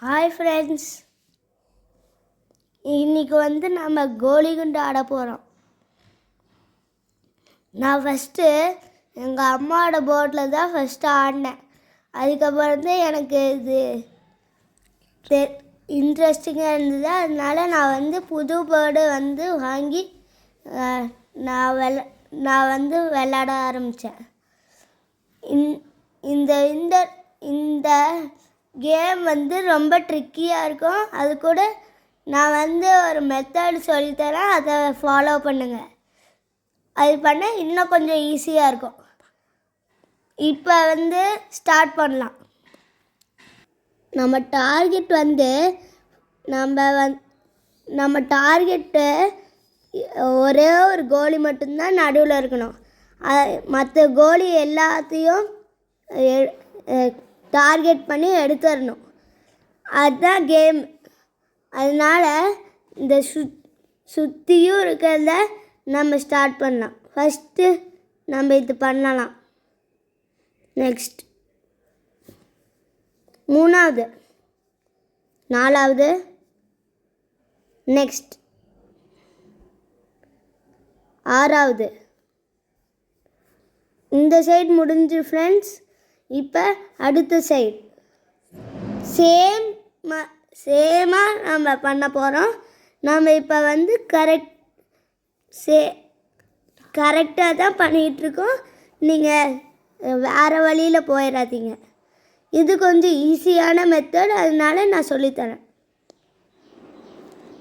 Hi friends, இன்றைக்கி நம்ம கோலி குண்டு ஆட போகிறோம். நான் ஃபஸ்ட்டு எங்கள் அம்மாவோட போர்டில் தான் ஃபஸ்ட்டு ஆடினேன். அதுக்கப்புறம் தான் எனக்கு இது இன்ட்ரெஸ்டிங்காக இருந்தது. அதனால் நான் புது போர்டு வாங்கி நான் விளாட ஆரம்பித்தேன். இந்த இந்த இந்த கேம் ரொம்ப ட்ரிக்கியாக இருக்கும். அது கூட நான் ஒரு மெத்தட் சொல்லித்தரேன், அதை ஃபாலோ பண்ணுங்கள். அது பண்ண இன்னும் கொஞ்சம் ஈஸியாக இருக்கும். இப்போ ஸ்டார்ட் பண்ணலாம். நம்ம டார்கெட் நம்ம டார்கெட்டு ஒரே ஒரு கோலி மட்டும்தான் நடுவில் இருக்கணும். மற்ற கோலி எல்லாத்தையும் டார்கெட் பண்ணி எடுத்துடணும். அதுதான் கேம். அதனால் இந்த சுற்றியும் இருக்கிறத நம்ம ஸ்டார்ட் பண்ணலாம். ஃபஸ்ட்டு நம்ம இது பண்ணலாம். நெக்ஸ்ட் 3வது 4வது நெக்ஸ்ட் 6வது. இந்த சைடு முடிஞ்சு ஃப்ரெண்ட்ஸ். இப்போ அடுத்த சைடு சேமாக நம்ம பண்ண போகிறோம். நம்ம இப்போ கரெக்டாக தான் பண்ணிகிட்ருக்கோம். நீங்கள் வேறு வழியில் போயிடாதீங்க. இது கொஞ்சம் ஈஸியான மெத்தட், அதனால நான் சொல்லித்தரேன்.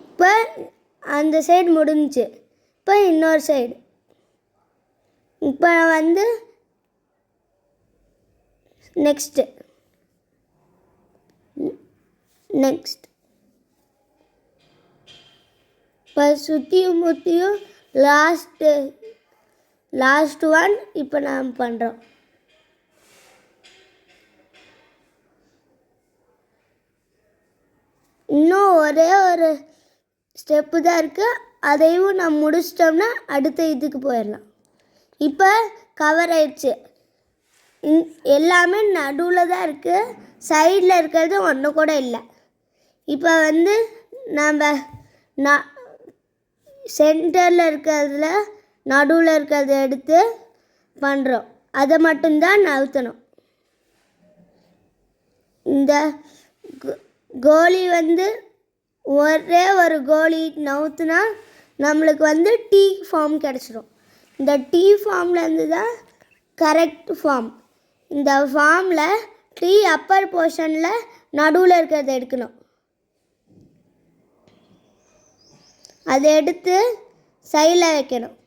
இப்போ அந்த சைடு முடிஞ்சிச்சு. இப்போ இன்னொரு சைடு. இப்போ நெக்ஸ்ட் இப்போ சுற்றியும் முற்றியும் லாஸ்ட் ஒன் இப்போ நாம் பண்ணுறோம். இன்னும் ஒரே ஒரு ஸ்டெப்பு தான் இருக்குது. அதையும் நம்ம முடிச்சிட்டோம்னா அடுத்த இதுக்கு போயிடலாம். இப்போ கவர் ஆயிடுச்சு. எல்லாமே நடுவில் தான் இருக்குது. சைடில் இருக்கிறது ஒன்று கூட இல்லை. இப்போ நம்ம சென்டரில் இருக்கிறதுல நடுவில் இருக்கிறத எடுத்து பண்ணுறோம். அதை மட்டும்தான் நவுத்தணும். இந்த கோலி ஒரே ஒரு கோலி நவுத்துனா நம்மளுக்கு டீ ஃபார்ம் கிடச்சிரும். இந்த டீ ஃபார்ம்லேருந்து தான் கரெக்ட் ஃபார்ம். இந்த ஃபார்மில் டீ அப்பர் போர்ஷனில் நடுவில் இருக்கிறத எடுக்கணும். அதை எடுத்து சைடில் வைக்கணும்.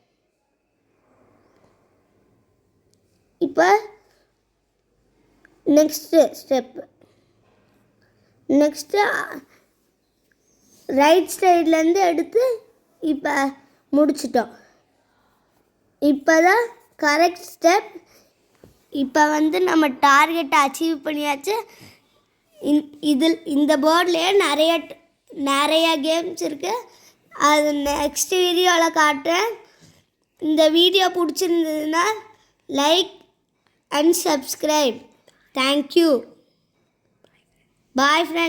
இப்போ நெக்ஸ்ட்டு ஸ்டெப்பு. நெக்ஸ்ட்டு ரைட் சைட்லேருந்து எடுத்து இப்போ முடிச்சிட்டோம். இப்போ தான் கரெக்ட் ஸ்டெப். இப்போ நம்ம டார்கெட்டை அச்சீவ் பண்ணியாச்சு. இந்த போர்ட்லேயே நிறைய கேம்ஸ் இருக்குது. அது நெக்ஸ்ட் வீடியோவில் காட்டுறேன். இந்த வீடியோ பிடிச்சிருந்ததுன்னா like and subscribe. Thank you. Bye friends.